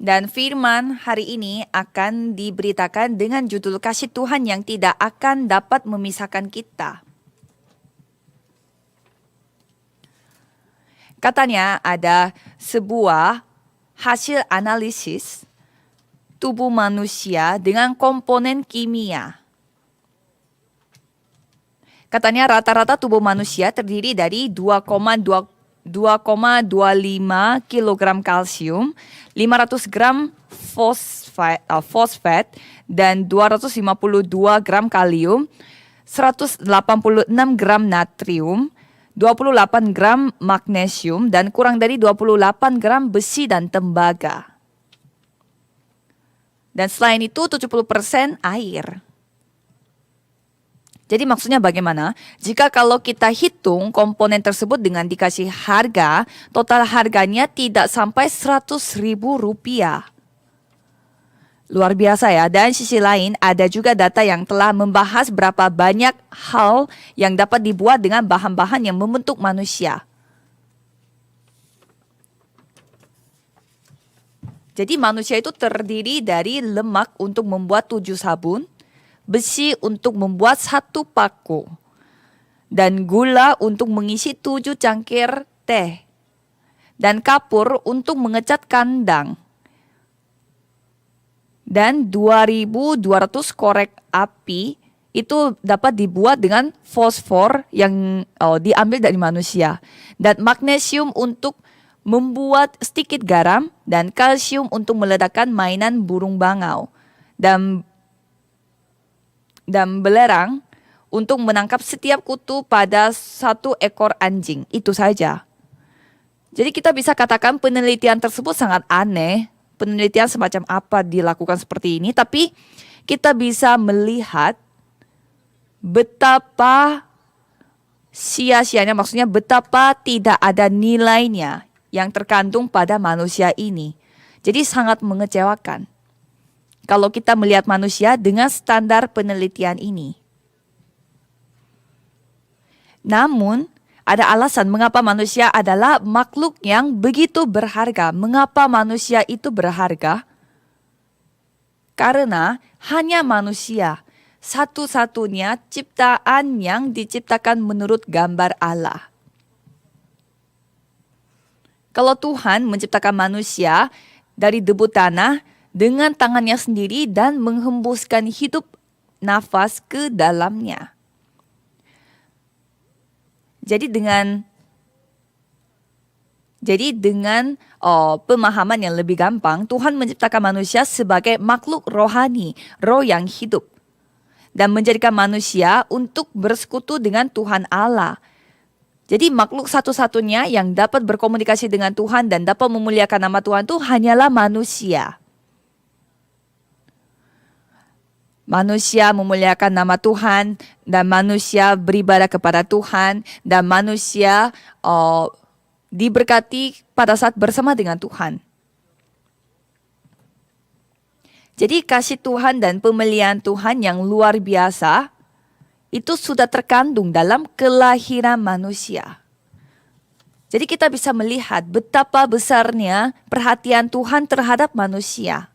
Dan firman hari ini akan diberitakan dengan judul kasih Tuhan yang tidak akan dapat memisahkan kita. Katanya ada sebuah hasil analisis tubuh manusia dengan komponen kimia. Katanya rata-rata tubuh manusia terdiri dari 2,25 kg kalsium, 500 gram fosfat, dan 252 gram kalium, 186 gram natrium, 28 gram magnesium, dan kurang dari 28 gram besi dan tembaga. Dan selain itu 70% air. Jadi maksudnya bagaimana? Jika kalau kita hitung komponen tersebut dengan dikasih harga, total harganya tidak sampai 100.000 rupiah. Luar biasa ya. Dan sisi lain ada juga data yang telah membahas berapa banyak hal yang dapat dibuat dengan bahan-bahan yang membentuk manusia. Jadi manusia itu terdiri dari lemak untuk membuat 7 sabun, besi untuk membuat 1 paku, dan gula untuk mengisi 7 cangkir teh, dan kapur untuk mengecat kandang, dan 2.200 korek api itu dapat dibuat dengan fosfor yang diambil dari manusia, dan magnesium untuk membuat sedikit garam, dan kalsium untuk meledakkan mainan burung bangau, dan belerang untuk menangkap setiap kutu pada 1 ekor anjing. Itu saja. Jadi kita bisa katakan penelitian tersebut sangat aneh. Penelitian semacam apa dilakukan seperti ini. Tapi kita bisa melihat betapa sia-sianya, maksudnya betapa tidak ada nilainya yang terkandung pada manusia ini. Jadi sangat mengecewakan kalau kita melihat manusia dengan standar penelitian ini. Namun, ada alasan mengapa manusia adalah makhluk yang begitu berharga. Mengapa manusia itu berharga? Karena hanya manusia satu-satunya ciptaan yang diciptakan menurut gambar Allah. Kalau Tuhan menciptakan manusia dari debu tanah dengan tangannya sendiri dan menghembuskan hidup nafas ke dalamnya. Jadi dengan pemahaman yang lebih gampang, Tuhan menciptakan manusia sebagai makhluk rohani, roh yang hidup, dan menjadikan manusia untuk bersekutu dengan Tuhan Allah. Jadi makhluk satu-satunya yang dapat berkomunikasi dengan Tuhan dan dapat memuliakan nama Tuhan itu hanyalah manusia. Manusia memuliakan nama Tuhan, dan manusia beribadah kepada Tuhan, dan manusia diberkati pada saat bersama dengan Tuhan. Jadi kasih Tuhan dan pemeliharaan Tuhan yang luar biasa itu sudah terkandung dalam kelahiran manusia. Jadi kita bisa melihat betapa besarnya perhatian Tuhan terhadap manusia.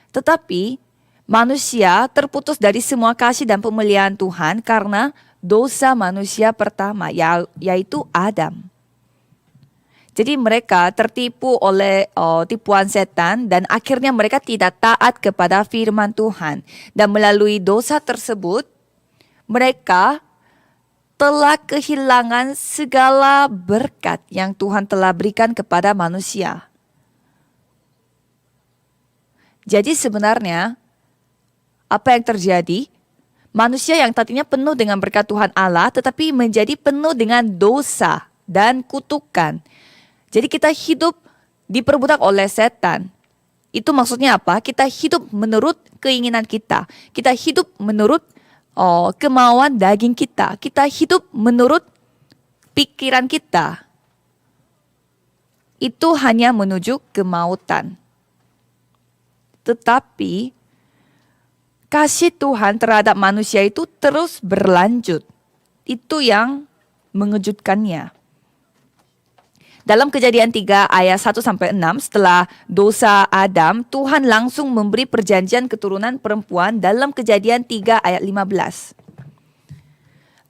Tetapi manusia terputus dari semua kasih dan pemeliharaan Tuhan karena dosa manusia pertama, yaitu Adam. Jadi mereka tertipu oleh tipuan setan dan akhirnya mereka tidak taat kepada firman Tuhan. Dan melalui dosa tersebut, mereka telah kehilangan segala berkat yang Tuhan telah berikan kepada manusia. Jadi sebenarnya apa yang terjadi? Manusia yang tadinya penuh dengan berkat Tuhan Allah tetapi menjadi penuh dengan dosa dan kutukan. Jadi kita hidup diperbudak oleh setan. Itu maksudnya apa? Kita hidup menurut keinginan kita. Kita hidup menurut kemauan daging kita. Kita hidup menurut pikiran kita. Itu hanya menuju kemautan. Tetapi kasih Tuhan terhadap manusia itu terus berlanjut. Itu yang mengejutkannya. Dalam Kejadian 3 ayat 1-6, setelah dosa Adam, Tuhan langsung memberi perjanjian keturunan perempuan dalam Kejadian 3 ayat 15.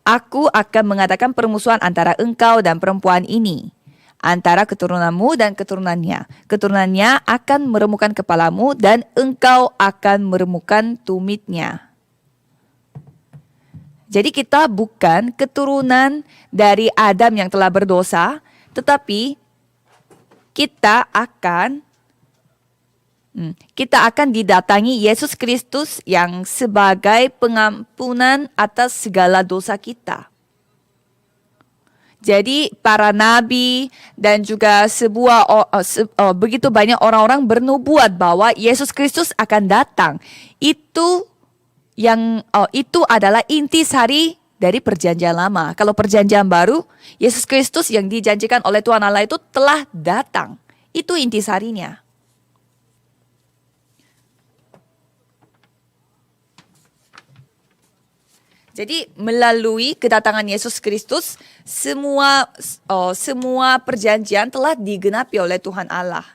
Aku akan mengadakan permusuhan antara engkau dan perempuan ini, antara keturunanmu dan keturunannya. Keturunannya akan meremukkan kepalamu dan engkau akan meremukkan tumitnya. Jadi kita bukan keturunan dari Adam yang telah berdosa, tetapi kita akan didatangi Yesus Kristus yang sebagai pengampunan atas segala dosa kita. Jadi para nabi dan juga begitu banyak orang-orang bernubuat bahwa Yesus Kristus akan datang. Itu adalah intisari dari perjanjian lama. Kalau perjanjian baru, Yesus Kristus yang dijanjikan oleh Tuhan Allah itu telah datang. Itu intisarinya. Jadi melalui kedatangan Yesus Kristus, semua perjanjian telah digenapi oleh Tuhan Allah.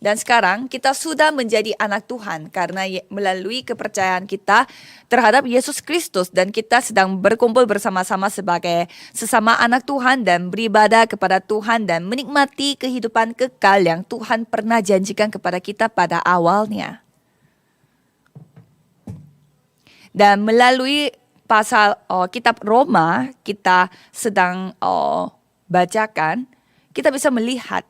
Dan sekarang kita sudah menjadi anak Tuhan karena melalui kepercayaan kita terhadap Yesus Kristus, dan kita sedang berkumpul bersama-sama sebagai sesama anak Tuhan dan beribadah kepada Tuhan dan menikmati kehidupan kekal yang Tuhan pernah janjikan kepada kita pada awalnya. Dan melalui pasal kitab Roma kita sedang bacakan, kita bisa melihat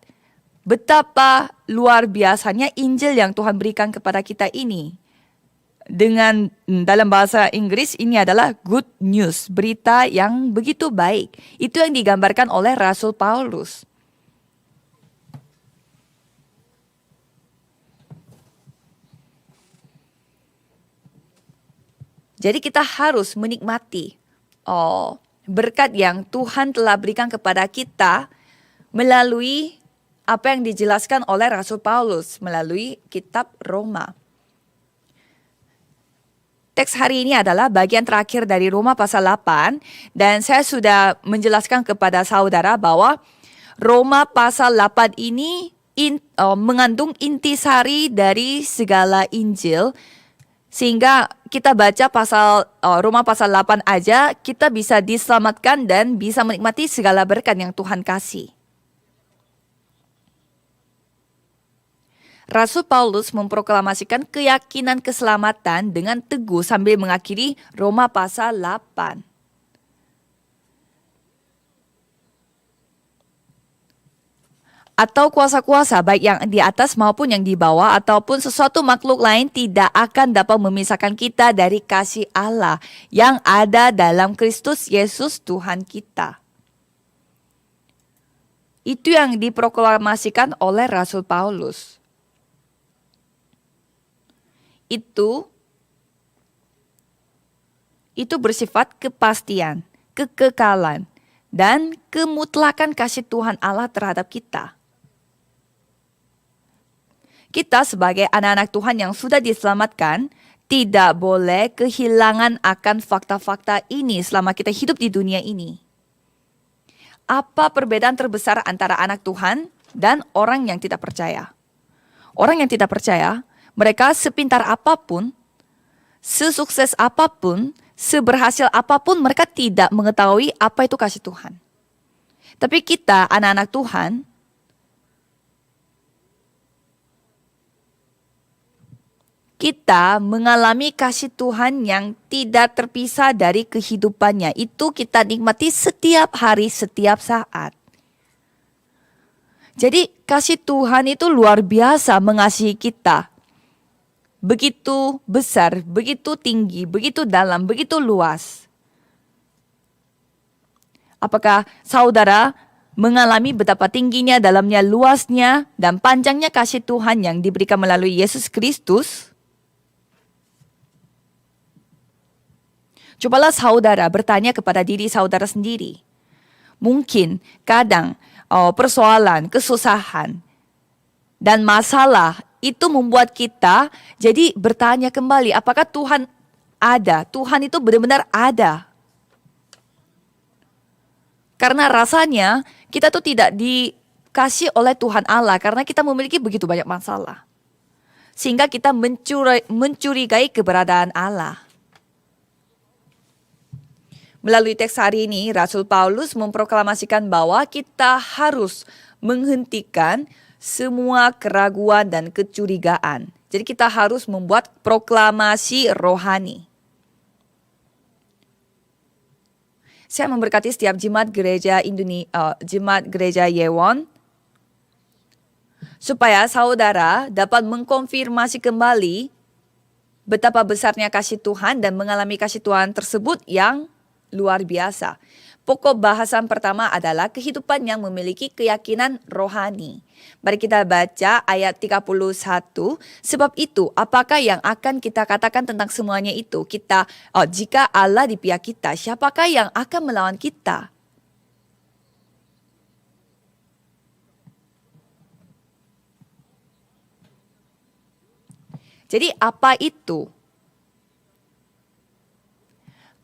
betapa luar biasanya Injil yang Tuhan berikan kepada kita ini. Dengan dalam bahasa Inggris ini adalah good news, berita yang begitu baik. Itu yang digambarkan oleh Rasul Paulus. Jadi kita harus menikmati berkat yang Tuhan telah berikan kepada kita melalui apa yang dijelaskan oleh Rasul Paulus melalui kitab Roma. Teks hari ini adalah bagian terakhir dari Roma pasal 8, dan saya sudah menjelaskan kepada saudara bahwa Roma pasal 8 ini mengandung intisari dari segala Injil, sehingga kita baca Roma pasal 8 aja, kita bisa diselamatkan dan bisa menikmati segala berkat yang Tuhan kasih. Rasul Paulus memproklamasikan keyakinan keselamatan dengan teguh sambil mengakhiri Roma pasal 8. Atau kuasa-kuasa baik yang di atas maupun yang di bawah ataupun sesuatu makhluk lain tidak akan dapat memisahkan kita dari kasih Allah yang ada dalam Kristus Yesus Tuhan kita. Itu yang diproklamasikan oleh Rasul Paulus. Itu bersifat kepastian, kekekalan, dan kemutlakan kasih Tuhan Allah terhadap kita. Kita sebagai anak-anak Tuhan yang sudah diselamatkan, tidak boleh kehilangan akan fakta-fakta ini selama kita hidup di dunia ini. Apa perbedaan terbesar antara anak Tuhan dan orang yang tidak percaya? Orang yang tidak percaya, mereka sepintar apapun, sesukses apapun, seberhasil apapun, mereka tidak mengetahui apa itu kasih Tuhan. Tapi kita, anak-anak Tuhan, kita mengalami kasih Tuhan yang tidak terpisah dari kehidupannya. Itu kita nikmati setiap hari, setiap saat. Jadi kasih Tuhan itu luar biasa mengasihi kita. Begitu besar, begitu tinggi, begitu dalam, begitu luas. Apakah saudara mengalami betapa tingginya, dalamnya, luasnya, dan panjangnya kasih Tuhan yang diberikan melalui Yesus Kristus? Cobalah saudara bertanya kepada diri saudara sendiri. Mungkin kadang persoalan, kesusahan, dan masalah itu membuat kita jadi bertanya kembali, apakah Tuhan ada? Tuhan itu benar-benar ada. Karena rasanya kita tuh tidak dikasih oleh Tuhan Allah karena kita memiliki begitu banyak masalah. Sehingga kita mencurigai keberadaan Allah. Melalui teks hari ini, Rasul Paulus memproklamasikan bahwa kita harus menghentikan semua keraguan dan kecurigaan. Jadi kita harus membuat proklamasi rohani. Saya memberkati setiap jemaat gereja jemaat gereja Yewon, supaya saudara dapat mengkonfirmasi kembali betapa besarnya kasih Tuhan dan mengalami kasih Tuhan tersebut yang luar biasa. Pokok bahasan pertama adalah kehidupan yang memiliki keyakinan rohani. Mari kita baca ayat 31. Sebab itu, apakah yang akan kita katakan tentang semuanya itu? Jika Allah di pihak kita, siapakah yang akan melawan kita? Jadi apa itu?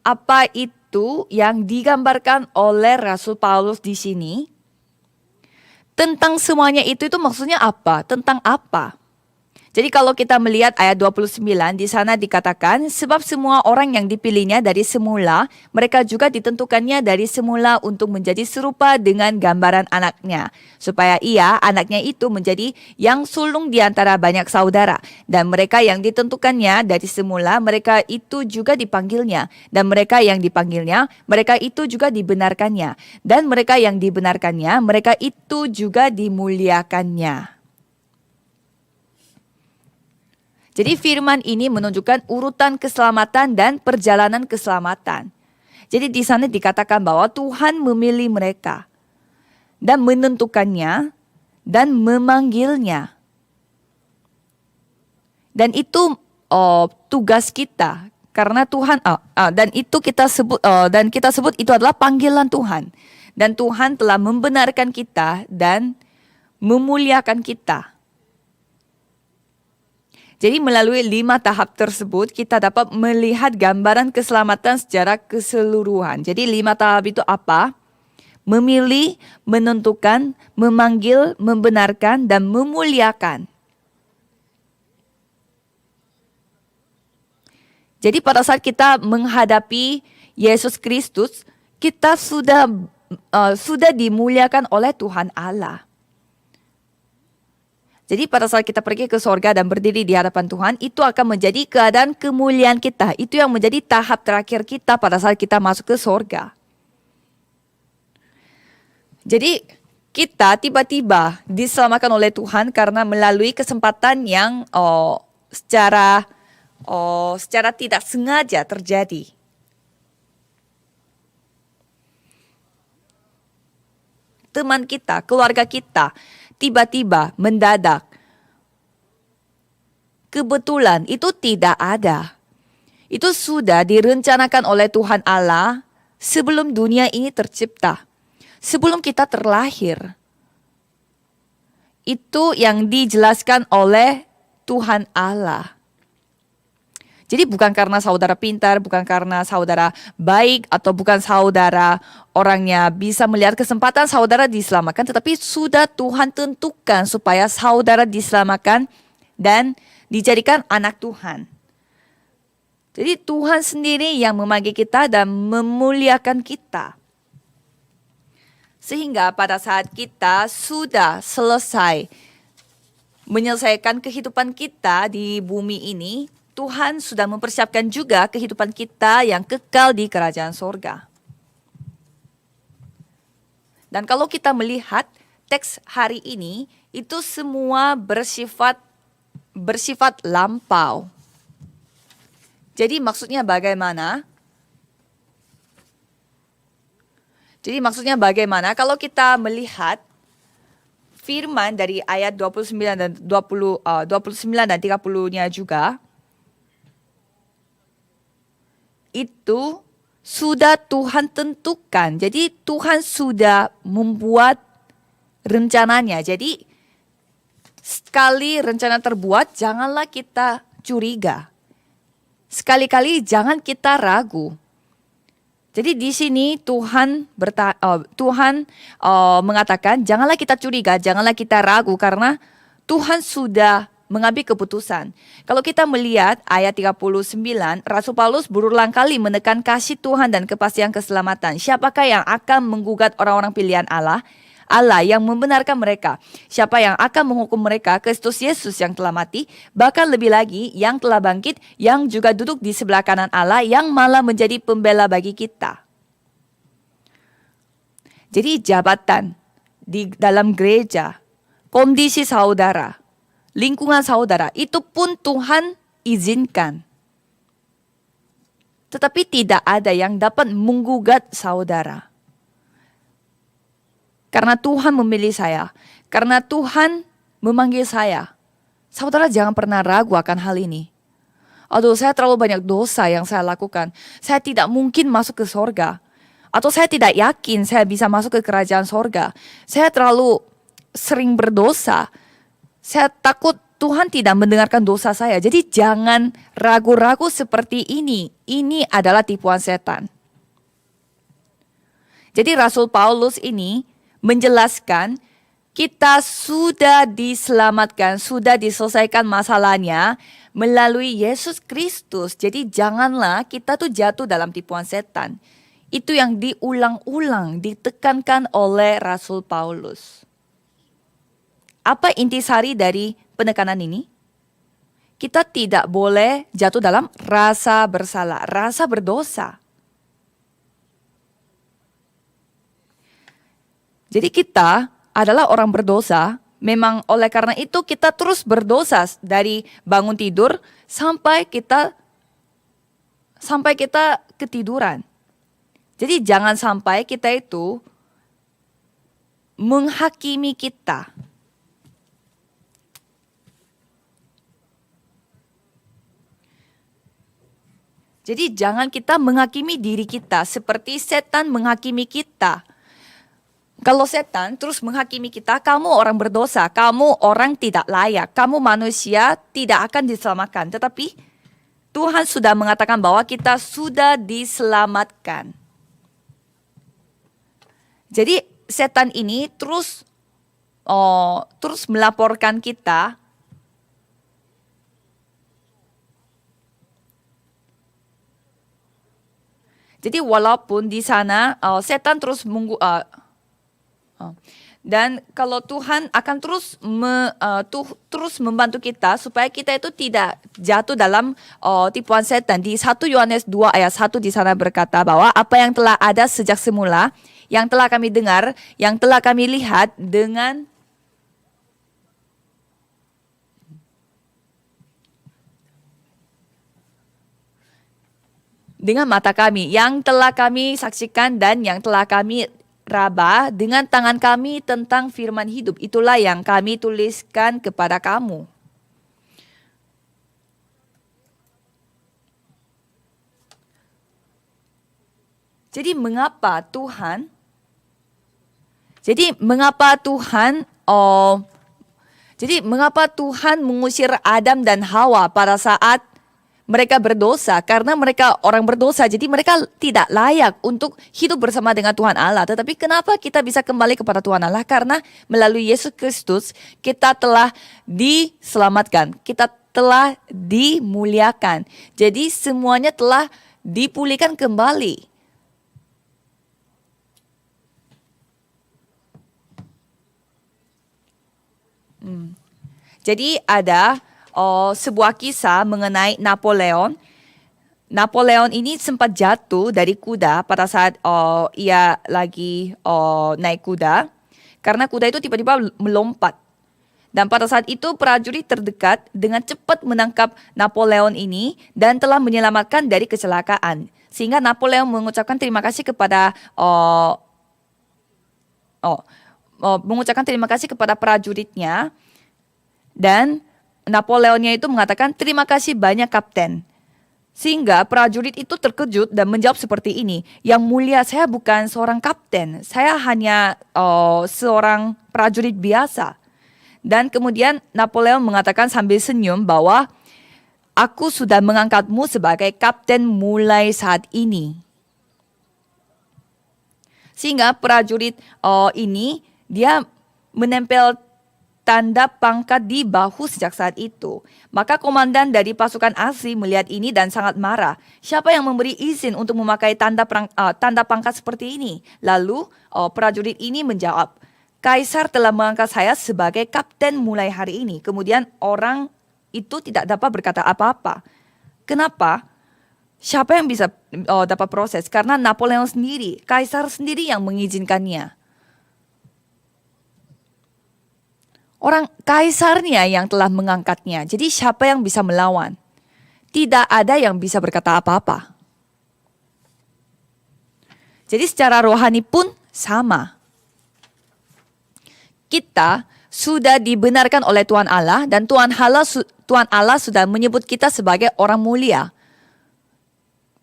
Apa itu yang digambarkan oleh Rasul Paulus di sini? Tentang semuanya itu maksudnya apa? Tentang apa? Jadi kalau kita melihat ayat 29 di sana dikatakan, sebab semua orang yang dipilihnya dari semula, mereka juga ditentukannya dari semula untuk menjadi serupa dengan gambaran anaknya. Supaya anaknya itu menjadi yang sulung di antara banyak saudara. Dan mereka yang ditentukannya dari semula, mereka itu juga dipanggilnya. Dan mereka yang dipanggilnya, mereka itu juga dibenarkannya. Dan mereka yang dibenarkannya, mereka itu juga dimuliakannya. Jadi firman ini menunjukkan urutan keselamatan dan perjalanan keselamatan. Jadi di sana dikatakan bahwa Tuhan memilih mereka dan menentukannya dan memanggilnya. Dan itu tugas kita karena Tuhan dan itu kita sebut itu adalah panggilan Tuhan. Dan Tuhan telah membenarkan kita dan memuliakan kita. Jadi melalui 5 tahap tersebut kita dapat melihat gambaran keselamatan secara keseluruhan. Jadi 5 tahap itu apa? Memilih, menentukan, memanggil, membenarkan, dan memuliakan. Jadi pada saat kita menghadapi Yesus Kristus, kita sudah dimuliakan oleh Tuhan Allah. Jadi pada saat kita pergi ke sorga dan berdiri di hadapan Tuhan, itu akan menjadi keadaan kemuliaan kita. Itu yang menjadi tahap terakhir kita pada saat kita masuk ke sorga. Jadi kita tiba-tiba diselamatkan oleh Tuhan karena melalui kesempatan yang secara tidak sengaja terjadi. Teman kita, keluarga kita, tiba-tiba, mendadak. Kebetulan itu tidak ada. Itu sudah direncanakan oleh Tuhan Allah sebelum dunia ini tercipta. Sebelum kita terlahir. Itu yang dijelaskan oleh Tuhan Allah. Jadi bukan karena saudara pintar, bukan karena saudara baik, atau bukan saudara orangnya bisa melihat kesempatan saudara diselamatkan, tetapi sudah Tuhan tentukan supaya saudara diselamatkan dan dijadikan anak Tuhan. Jadi Tuhan sendiri yang memanggil kita dan memuliakan kita. Sehingga pada saat kita sudah selesai menyelesaikan kehidupan kita di bumi ini, Tuhan sudah mempersiapkan juga kehidupan kita yang kekal di kerajaan sorga. Dan kalau kita melihat teks hari ini, itu semua bersifat lampau. Jadi maksudnya bagaimana? Kalau kita melihat firman dari ayat 29 dan 30-nya juga, itu sudah Tuhan tentukan. Jadi Tuhan sudah membuat rencananya. Jadi sekali rencana terbuat, janganlah kita curiga. Sekali-kali jangan kita ragu. Jadi di sini Tuhan mengatakan janganlah kita curiga, janganlah kita ragu karena Tuhan sudah mengambil keputusan. Kalau kita melihat ayat 39, Rasul Paulus berulang kali menekan kasih Tuhan dan kepastian keselamatan. Siapakah yang akan menggugat orang-orang pilihan Allah? Allah yang membenarkan mereka. Siapa yang akan menghukum mereka? Kristus Yesus yang telah mati, bahkan lebih lagi yang telah bangkit, yang juga duduk di sebelah kanan Allah, yang malah menjadi pembela bagi kita. Jadi jabatan di dalam gereja, kondisi saudara, lingkungan saudara, itu pun Tuhan izinkan. Tetapi tidak ada yang dapat menggugat saudara. Karena Tuhan memilih saya, karena Tuhan memanggil saya. Saudara jangan pernah ragu akan hal ini. Aduh, saya terlalu banyak dosa yang saya lakukan. Saya tidak mungkin masuk ke sorga. Atau saya tidak yakin saya bisa masuk ke kerajaan sorga. Saya terlalu sering berdosa. Saya takut Tuhan tidak mendengarkan dosa saya. Jadi jangan ragu-ragu seperti ini. Ini adalah tipuan setan. Jadi Rasul Paulus ini menjelaskan kita sudah diselamatkan, sudah diselesaikan masalahnya melalui Yesus Kristus. Jadi janganlah kita tuh jatuh dalam tipuan setan. Itu yang diulang-ulang, ditekankan oleh Rasul Paulus. Apa intisari dari penekanan ini? Kita tidak boleh jatuh dalam rasa bersalah, rasa berdosa. Jadi kita adalah orang berdosa, memang oleh karena itu kita terus berdosa dari bangun tidur sampai kita ketiduran. Jadi jangan sampai kita itu menghakimi kita. Jadi jangan kita menghakimi diri kita seperti setan menghakimi kita. Kalau setan terus menghakimi kita, kamu orang berdosa, kamu orang tidak layak, kamu manusia tidak akan diselamatkan. Tetapi Tuhan sudah mengatakan bahwa kita sudah diselamatkan. Jadi setan ini terus melaporkan kita. Jadi walaupun di sana setan terus dan kalau Tuhan akan terus membantu kita supaya kita itu tidak jatuh dalam tipuan setan. Di 1 Yohanes 2 ayat 1 di sana berkata bahwa apa yang telah ada sejak semula, yang telah kami dengar, yang telah kami lihat dengan mata kami, yang telah kami saksikan dan yang telah kami raba dengan tangan kami tentang firman hidup. Itulah yang kami tuliskan kepada kamu. Jadi mengapa Tuhan mengusir Adam dan Hawa pada saat mereka berdosa? Karena mereka orang berdosa, jadi mereka tidak layak untuk hidup bersama dengan Tuhan Allah. Tetapi kenapa kita bisa kembali kepada Tuhan Allah? Karena melalui Yesus Kristus kita telah diselamatkan, kita telah dimuliakan. Jadi semuanya telah dipulihkan kembali. Jadi ada sebuah kisah mengenai Napoleon. Napoleon ini sempat jatuh dari kuda pada saat ia lagi naik kuda. Karena kuda itu tiba-tiba melompat. Dan pada saat itu prajurit terdekat dengan cepat menangkap Napoleon ini dan telah menyelamatkan dari kecelakaan. Sehingga Napoleon mengucapkan terima kasih kepada prajuritnya. Dan Napoleonnya itu mengatakan terima kasih banyak kapten. Sehingga prajurit itu terkejut dan menjawab seperti ini. Yang mulia, saya bukan seorang kapten. Saya hanya seorang prajurit biasa. Dan kemudian Napoleon mengatakan sambil senyum bahwa aku sudah mengangkatmu sebagai kapten mulai saat ini. Sehingga prajurit ini dia menempel tanda pangkat di bahu sejak saat itu. Maka komandan dari pasukan asli melihat ini dan sangat marah. Siapa yang memberi izin untuk memakai tanda pangkat seperti ini? Lalu prajurit ini menjawab, Kaisar telah mengangkat saya sebagai kapten mulai hari ini. Kemudian orang itu tidak dapat berkata apa-apa. Kenapa? Siapa yang bisa dapat proses? Karena Napoleon sendiri, Kaisar sendiri yang mengizinkannya. Orang kaisarnya yang telah mengangkatnya. Jadi siapa yang bisa melawan? Tidak ada yang bisa berkata apa-apa. Jadi secara rohani pun sama. Kita sudah dibenarkan oleh Tuhan Allah dan Tuhan Allah sudah menyebut kita sebagai orang mulia.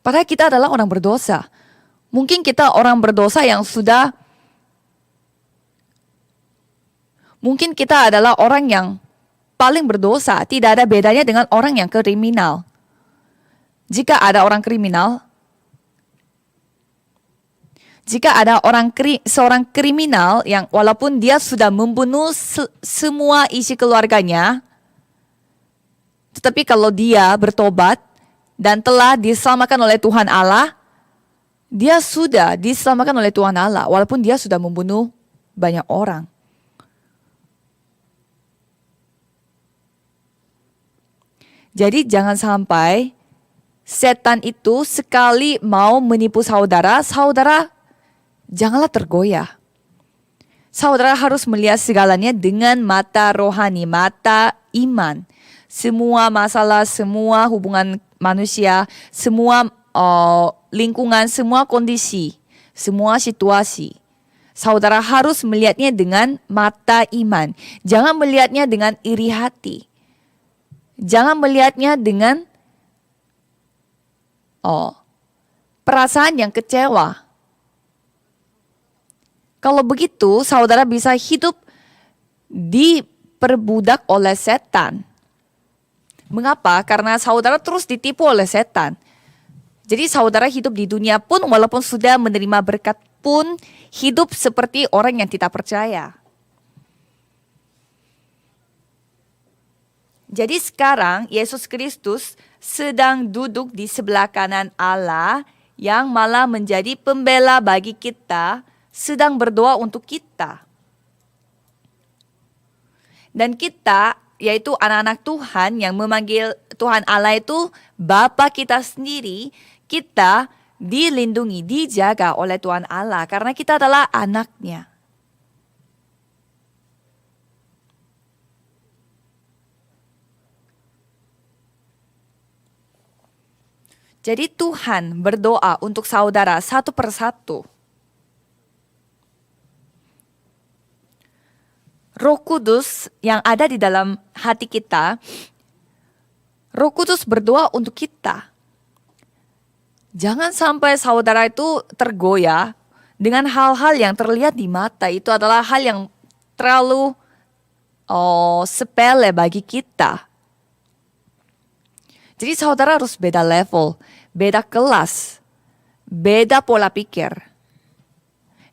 Padahal kita adalah orang berdosa. Mungkin kita orang berdosa yang mungkin kita adalah orang yang paling berdosa. Tidak ada bedanya dengan orang yang kriminal. Jika ada seorang kriminal yang walaupun dia sudah membunuh semua isi keluarganya, tetapi kalau dia bertobat dan telah diselamatkan oleh Tuhan Allah, dia sudah diselamatkan oleh Tuhan Allah walaupun dia sudah membunuh banyak orang. Jadi jangan sampai setan itu sekali mau menipu saudara janganlah tergoyah. Saudara harus melihat segalanya dengan mata rohani, mata iman. Semua masalah, semua hubungan manusia, semua lingkungan, semua kondisi, semua situasi. Saudara harus melihatnya dengan mata iman. Jangan melihatnya dengan iri hati. Jangan melihatnya dengan perasaan yang kecewa. Kalau begitu, saudara bisa hidup diperbudak oleh setan. Mengapa? Karena saudara terus ditipu oleh setan. Jadi saudara hidup di dunia pun walaupun sudah menerima berkat pun hidup seperti orang yang tidak percaya. Jadi sekarang Yesus Kristus sedang duduk di sebelah kanan Allah yang malah menjadi pembela bagi kita, sedang berdoa untuk kita. Dan kita, yaitu anak-anak Tuhan yang memanggil Tuhan Allah itu Bapa kita sendiri, kita dilindungi, dijaga oleh Tuhan Allah karena kita adalah anaknya. Jadi Tuhan berdoa untuk saudara satu persatu. Roh Kudus yang ada di dalam hati kita, Roh Kudus berdoa untuk kita. Jangan sampai saudara itu tergoyah dengan hal-hal yang terlihat di mata. Itu adalah hal yang terlalu sepele bagi kita. Jadi saudara harus beda level, beda kelas, beda pola pikir.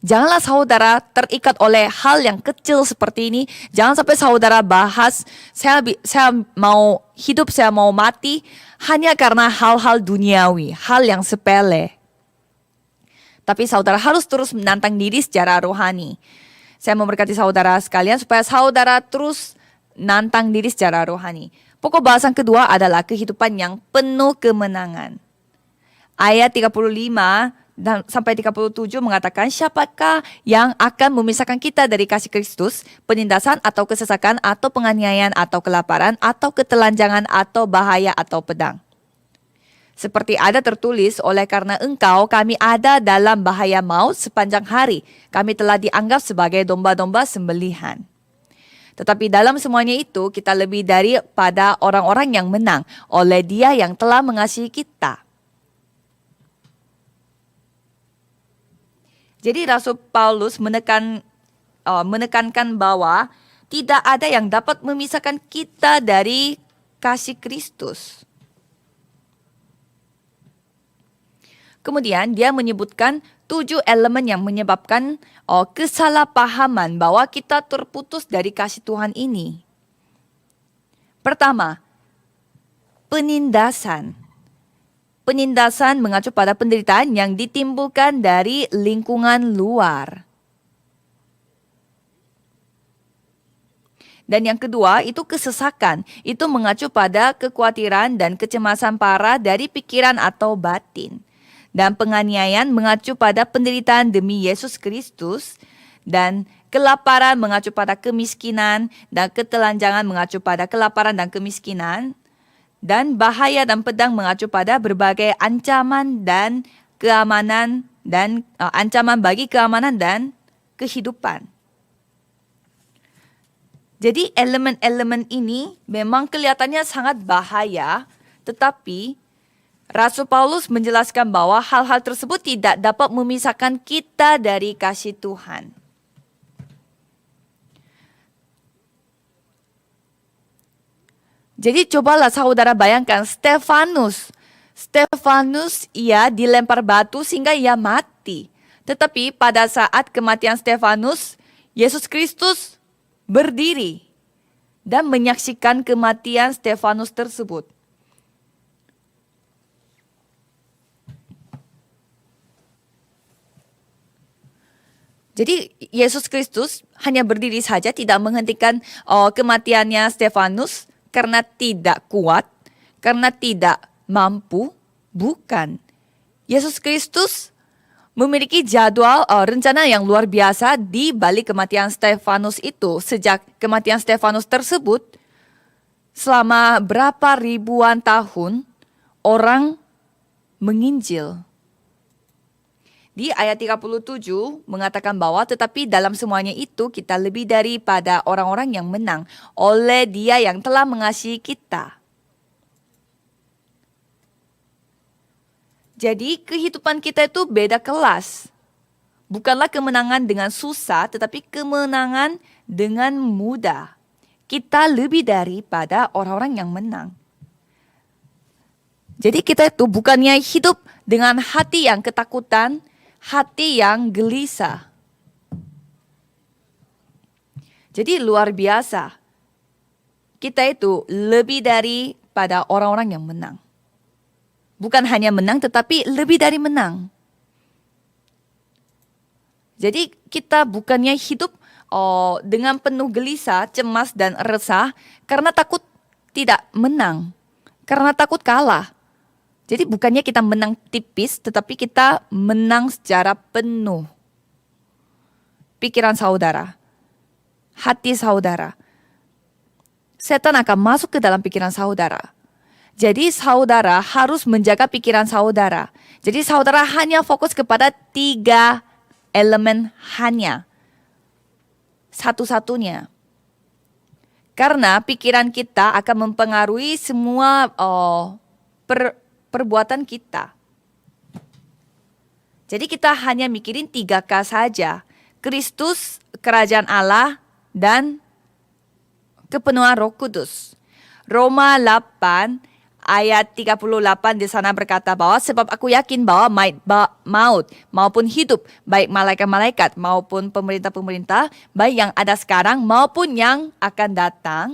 Janganlah saudara terikat oleh hal yang kecil seperti ini. Jangan sampai saudara bahas, saya mau hidup, saya mau mati, hanya karena hal-hal duniawi, hal yang sepele. Tapi saudara harus terus menantang diri secara rohani. Saya memberkati saudara sekalian supaya saudara terus nantang diri secara rohani. Pokok bahasan kedua adalah kehidupan yang penuh kemenangan. Ayat 35 dan sampai 37 mengatakan, siapakah yang akan memisahkan kita dari kasih Kristus? Penindasan atau kesesakan atau penganiayaan atau kelaparan atau ketelanjangan atau bahaya atau pedang. Seperti ada tertulis, oleh karena engkau kami ada dalam bahaya maut sepanjang hari. Kami telah dianggap sebagai domba-domba sembelihan. Tetapi dalam semuanya itu kita lebih daripada orang-orang yang menang oleh Dia yang telah mengasihi kita. Jadi Rasul Paulus menekankan bahwa tidak ada yang dapat memisahkan kita dari kasih Kristus. Kemudian dia menyebutkan 7 elemen yang menyebabkan kesalahpahaman bahwa kita terputus dari kasih Tuhan ini. Pertama, penindasan. Penindasan mengacu pada penderitaan yang ditimbulkan dari lingkungan luar. Dan yang kedua, itu kesesakan. Itu mengacu pada kekhawatiran dan kecemasan parah dari pikiran atau batin. Dan penganiayaan mengacu pada penderitaan demi Yesus Kristus. Dan kelaparan mengacu pada kemiskinan. Dan ketelanjangan mengacu pada kelaparan dan kemiskinan. Dan bahaya dan pedang mengacu pada berbagai ancaman dan keamanan dan ancaman bagi keamanan dan kehidupan. Jadi elemen-elemen ini memang kelihatannya sangat bahaya, tetapi Rasul Paulus menjelaskan bahwa hal-hal tersebut tidak dapat memisahkan kita dari kasih Tuhan. Jadi cobalah saudara bayangkan Stefanus ia dilempar batu sehingga ia mati. Tetapi pada saat kematian Stefanus, Yesus Kristus berdiri dan menyaksikan kematian Stefanus tersebut. Jadi Yesus Kristus hanya berdiri saja, tidak menghentikan kematiannya Stefanus karena tidak kuat, karena tidak mampu, bukan. Yesus Kristus memiliki jadwal rencana yang luar biasa di balik kematian Stefanus itu. Sejak kematian Stefanus tersebut, selama berapa ribuan tahun orang menginjil. Di ayat 37 mengatakan bahwa tetapi dalam semuanya itu kita lebih daripada orang-orang yang menang oleh Dia yang telah mengasihi kita. Jadi kehidupan kita itu beda kelas. Bukanlah kemenangan dengan susah, tetapi kemenangan dengan mudah. Kita lebih daripada orang-orang yang menang. Jadi kita itu bukannya hidup dengan hati yang ketakutan, hati yang gelisah. Jadi luar biasa. Kita itu lebih daripada orang-orang yang menang. Bukan hanya menang, tetapi lebih dari menang. Jadi kita bukannya hidup dengan penuh gelisah, cemas, dan resah karena takut tidak menang. Karena takut kalah. Jadi bukannya kita menang tipis, tetapi kita menang secara penuh. Pikiran saudara, hati saudara. Setan akan masuk ke dalam pikiran saudara. Jadi saudara harus menjaga pikiran saudara. Jadi saudara hanya fokus kepada 3 elemen hanya. Satu-satunya. Karena pikiran kita akan mempengaruhi semua perbuatan kita. Jadi kita hanya mikirin 3K saja. Kristus, kerajaan Allah, dan kepenuhan Roh Kudus. Roma 8 ayat 38 di sana berkata bahwa sebab aku yakin bahwa maut maupun hidup, baik malaikat-malaikat maupun pemerintah-pemerintah, baik yang ada sekarang maupun yang akan datang,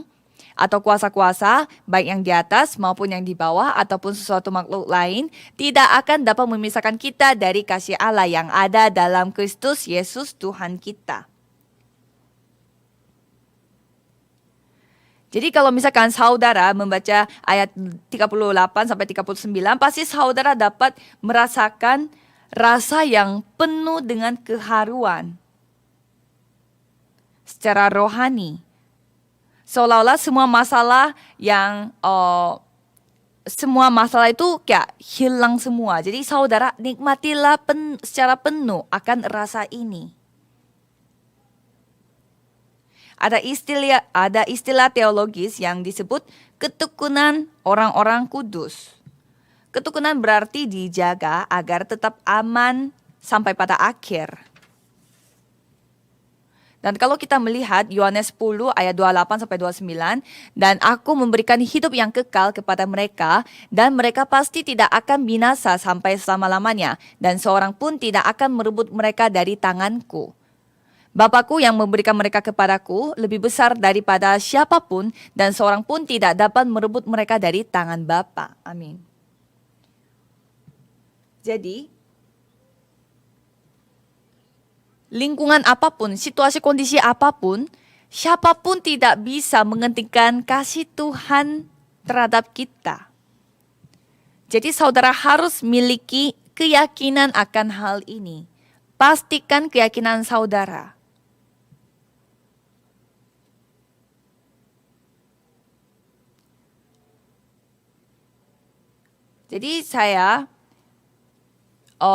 atau kuasa-kuasa, baik yang di atas maupun yang di bawah, ataupun sesuatu makhluk lain, tidak akan dapat memisahkan kita dari kasih Allah yang ada dalam Kristus Yesus Tuhan kita. Jadi kalau misalkan saudara membaca ayat 38 sampai 39, pasti saudara dapat merasakan rasa yang penuh dengan keharuan secara rohani. Seolah-olah semua masalah itu kayak hilang semua. Jadi saudara nikmatilah secara penuh akan rasa ini. Ada istilah teologis yang disebut ketekunan orang-orang kudus. Ketekunan berarti dijaga agar tetap aman sampai pada akhir. Dan kalau kita melihat Yohanes 10 ayat 28 sampai 29, dan aku memberikan hidup yang kekal kepada mereka, dan mereka pasti tidak akan binasa sampai selama-lamanya, dan seorang pun tidak akan merebut mereka dari tanganku. Bapakku yang memberikan mereka kepadaku lebih besar daripada siapapun, dan seorang pun tidak dapat merebut mereka dari tangan Bapa. Amin. Jadi, lingkungan apapun, situasi kondisi apapun, siapapun tidak bisa menghentikan kasih Tuhan terhadap kita. Jadi saudara harus miliki keyakinan akan hal ini. Pastikan keyakinan saudara. Jadi saya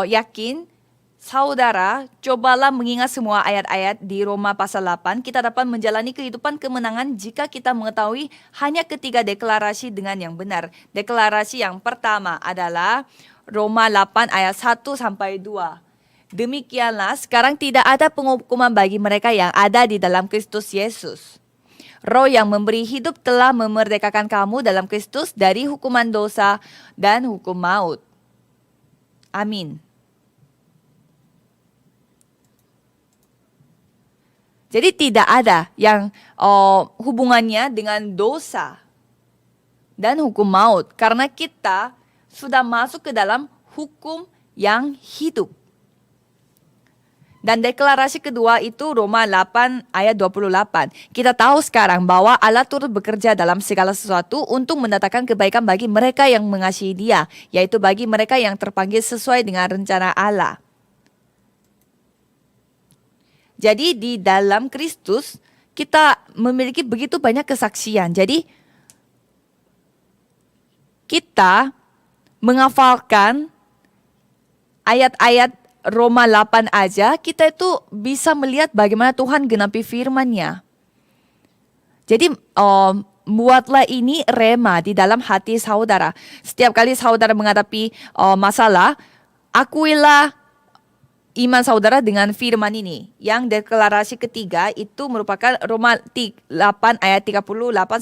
yakin saudara cobalah mengingat semua ayat-ayat di Roma pasal 8. Kita dapat menjalani kehidupan kemenangan jika kita mengetahui hanya ketiga deklarasi dengan yang benar. Deklarasi yang pertama adalah Roma 8 ayat 1 sampai 2. Demikianlah sekarang tidak ada penghukuman bagi mereka yang ada di dalam Kristus Yesus. Roh yang memberi hidup telah memerdekakan kamu dalam Kristus dari hukuman dosa dan hukum maut. Amin. Jadi tidak ada yang hubungannya dengan dosa dan hukum maut. Karena kita sudah masuk ke dalam hukum yang hidup. Dan deklarasi kedua itu Roma 8 ayat 28. Kita tahu sekarang bahwa Allah turut bekerja dalam segala sesuatu untuk mendatangkan kebaikan bagi mereka yang mengasihi Dia, yaitu bagi mereka yang terpanggil sesuai dengan rencana Allah. Jadi di dalam Kristus kita memiliki begitu banyak kesaksian. Jadi kita menghafalkan ayat-ayat Roma 8 aja, kita itu bisa melihat bagaimana Tuhan genapi firman-Nya. Jadi buatlah ini rema di dalam hati saudara. Setiap kali saudara menghadapi masalah, akuilah iman saudara dengan firman ini. Yang deklarasi ketiga itu merupakan Roma 8 ayat 38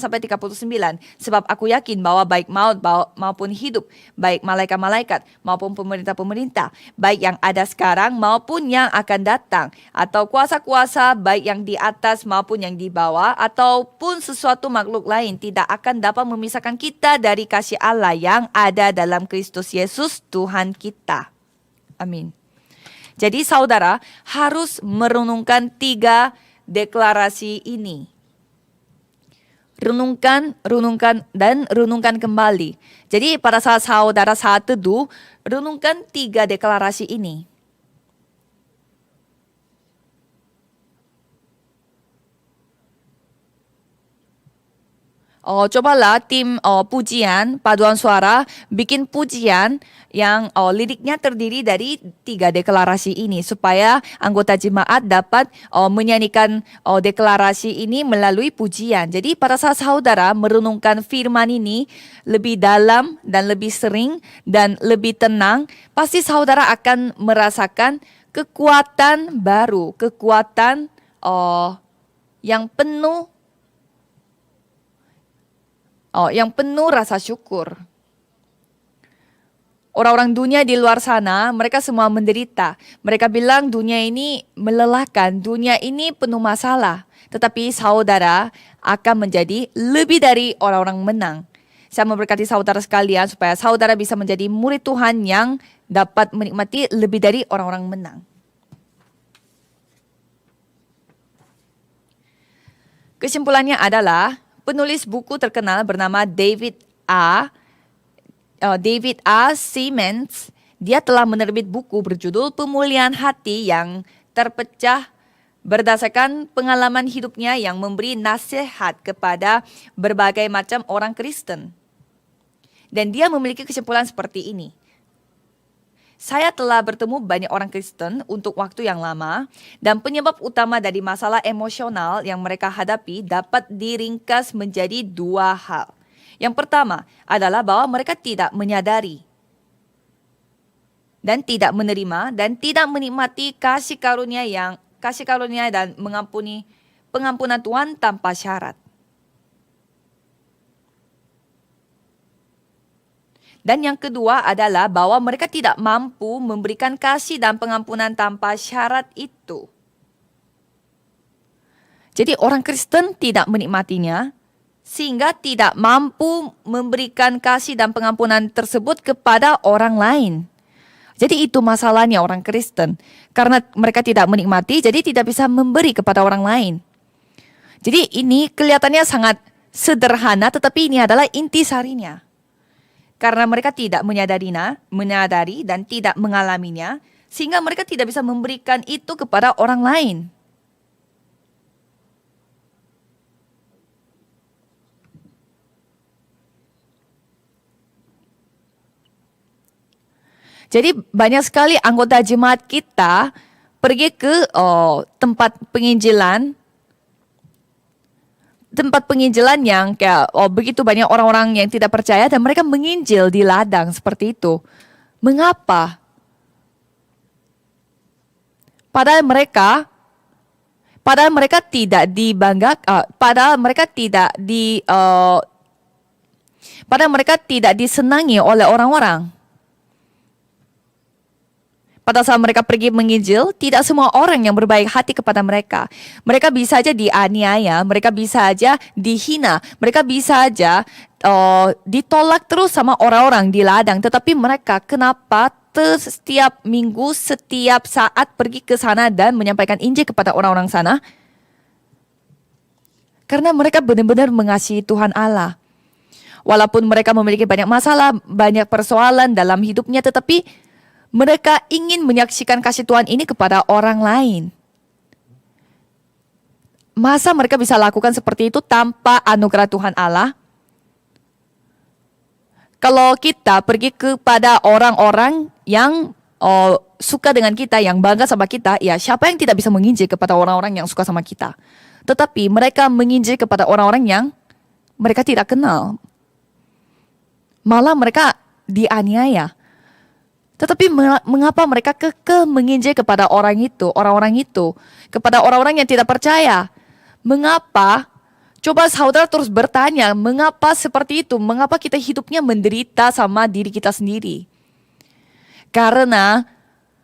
sampai 39. Sebab aku yakin bahwa baik maut maupun hidup, baik malaikat-malaikat maupun pemerintah-pemerintah, baik yang ada sekarang maupun yang akan datang, atau kuasa-kuasa baik yang di atas maupun yang di bawah, ataupun sesuatu makhluk lain tidak akan dapat memisahkan kita dari kasih Allah yang ada dalam Kristus Yesus Tuhan kita. Amin. Jadi saudara harus merenungkan 3 deklarasi ini. Renungkan kembali. Jadi pada saat saudara saat teduh, renungkan 3 deklarasi ini. Cobalah tim pujian, paduan suara, bikin pujian yang liriknya terdiri dari 3 deklarasi ini. Supaya anggota jemaat dapat menyanyikan deklarasi ini melalui pujian. Jadi pada saat saudara merenungkan firman ini lebih dalam dan lebih sering dan lebih tenang, pasti saudara akan merasakan kekuatan baru, kekuatan yang penuh rasa syukur. Orang-orang dunia di luar sana, mereka semua menderita. Mereka bilang dunia ini melelahkan, dunia ini penuh masalah. Tetapi saudara akan menjadi lebih dari orang-orang menang. Saya memberkati saudara sekalian supaya saudara bisa menjadi murid Tuhan yang dapat menikmati lebih dari orang-orang menang. Kesimpulannya adalah, penulis buku terkenal bernama David A. Siemens, dia telah menerbit buku berjudul Pemulihan Hati yang Terpecah berdasarkan pengalaman hidupnya yang memberi nasihat kepada berbagai macam orang Kristen. Dan dia memiliki kesimpulan seperti ini. Saya telah bertemu banyak orang Kristen untuk waktu yang lama, dan penyebab utama dari masalah emosional yang mereka hadapi dapat diringkas menjadi 2 hal. Yang pertama adalah bahwa mereka tidak menyadari dan tidak menerima dan tidak menikmati kasih karunia yang kasih karunia dan mengampuni, pengampunan Tuhan tanpa syarat. Dan yang kedua adalah bahwa mereka tidak mampu memberikan kasih dan pengampunan tanpa syarat itu. Jadi orang Kristen tidak menikmatinya, sehingga tidak mampu memberikan kasih dan pengampunan tersebut kepada orang lain. Jadi itu masalahnya orang Kristen. Karena mereka tidak menikmati, jadi tidak bisa memberi kepada orang lain. Jadi ini kelihatannya sangat sederhana, tetapi ini adalah intisarinya. Karena mereka tidak menyadari dan tidak mengalaminya, sehingga mereka tidak bisa memberikan itu kepada orang lain. Jadi banyak sekali anggota jemaat kita pergi ke tempat penginjilan yang kayak begitu banyak orang-orang yang tidak percaya dan mereka menginjil di ladang seperti itu. Mengapa? Padahal mereka tidak dibanggakan, padahal mereka tidak disenangi oleh orang-orang. Pada saat mereka pergi menginjil, tidak semua orang yang berbaik hati kepada mereka. Mereka bisa saja dianiaya, mereka bisa saja dihina, mereka bisa saja ditolak terus sama orang-orang di ladang. Tetapi mereka kenapa setiap minggu, setiap saat pergi ke sana dan menyampaikan Injil kepada orang-orang sana? Karena mereka benar-benar mengasihi Tuhan Allah. Walaupun mereka memiliki banyak masalah, banyak persoalan dalam hidupnya, tetapi mereka ingin menyaksikan kasih Tuhan ini kepada orang lain. Masa mereka bisa lakukan seperti itu tanpa anugerah Tuhan Allah? Kalau kita pergi kepada orang-orang yang suka dengan kita, yang bangga sama kita, ya siapa yang tidak bisa menginjil kepada orang-orang yang suka sama kita? Tetapi mereka menginjil kepada orang-orang yang mereka tidak kenal. Malah mereka dianiaya. Tetapi mengapa mereka kekeh menginjil kepada orang-orang itu, kepada orang-orang yang tidak percaya? Mengapa? Coba saudara terus bertanya, mengapa seperti itu? Mengapa kita hidupnya menderita sama diri kita sendiri? Karena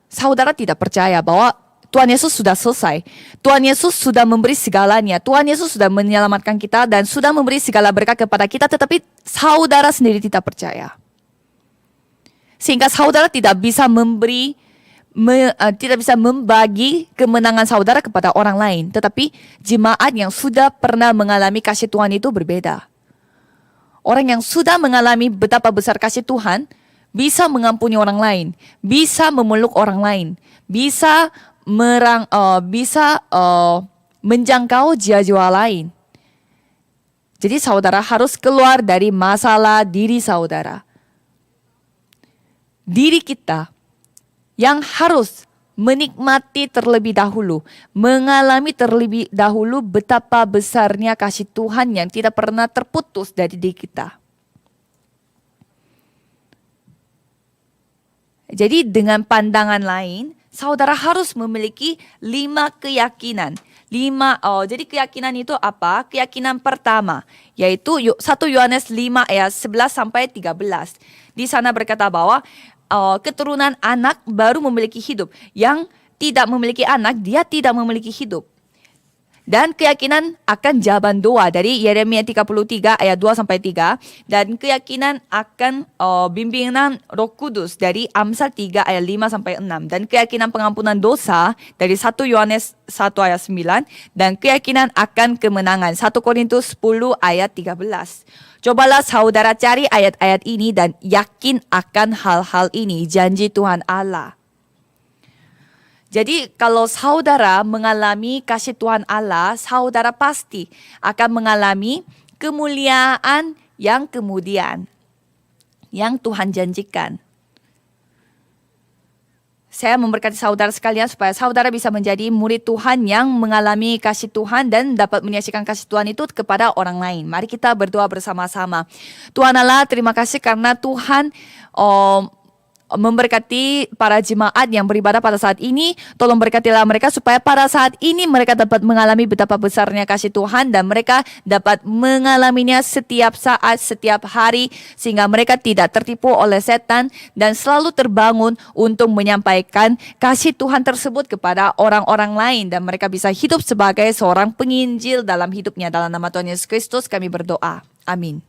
saudara tidak percaya bahwa Tuhan Yesus sudah selesai. Tuhan Yesus sudah memberi segalanya. Tuhan Yesus sudah menyelamatkan kita dan sudah memberi segala berkat kepada kita, tetapi saudara sendiri tidak percaya. Sehingga saudara tidak bisa membagi kemenangan saudara kepada orang lain. Tetapi jemaat yang sudah pernah mengalami kasih Tuhan itu berbeda. Orang yang sudah mengalami betapa besar kasih Tuhan bisa mengampuni orang lain, bisa memeluk orang lain, bisa menjangkau jiwa-jiwa lain. Jadi saudara harus keluar dari masalah diri saudara. Diri kita yang harus menikmati terlebih dahulu, mengalami terlebih dahulu betapa besarnya kasih Tuhan yang tidak pernah terputus dari diri kita. Jadi dengan pandangan lain, saudara harus memiliki 5 keyakinan. Jadi keyakinan itu apa? Keyakinan pertama, yaitu 1 Yohanes 5 ayat 11 sampai 13. Di sana berkata bahwa keturunan anak baru memiliki hidup. Yang tidak memiliki anak, dia tidak memiliki hidup. Dan keyakinan akan jawaban doa dari Yeremia 33 ayat 2 sampai 3. Dan keyakinan akan bimbingan Roh Kudus dari Amsal 3 ayat 5 sampai 6. Dan keyakinan pengampunan dosa dari 1 Yohanes 1 ayat 9. Dan keyakinan akan kemenangan 1 Korintus 10 ayat 13. Cobalah saudara cari ayat-ayat ini dan yakin akan hal-hal ini, janji Tuhan Allah. Jadi kalau saudara mengalami kasih Tuhan Allah, saudara pasti akan mengalami kemuliaan yang kemudian, yang Tuhan janjikan. Saya memberkati saudara sekalian supaya saudara bisa menjadi murid Tuhan yang mengalami kasih Tuhan dan dapat menyaksikan kasih Tuhan itu kepada orang lain. Mari kita berdoa bersama-sama. Tuhan Allah, terima kasih karena Tuhan memberkati para jemaat yang beribadah pada saat ini. Tolong berkatilah mereka supaya pada saat ini mereka dapat mengalami betapa besarnya kasih Tuhan dan mereka dapat mengalaminya setiap saat, setiap hari, sehingga mereka tidak tertipu oleh setan dan selalu terbangun untuk menyampaikan kasih Tuhan tersebut kepada orang-orang lain dan mereka bisa hidup sebagai seorang penginjil dalam hidupnya. Dalam nama Tuhan Yesus Kristus kami berdoa. Amin.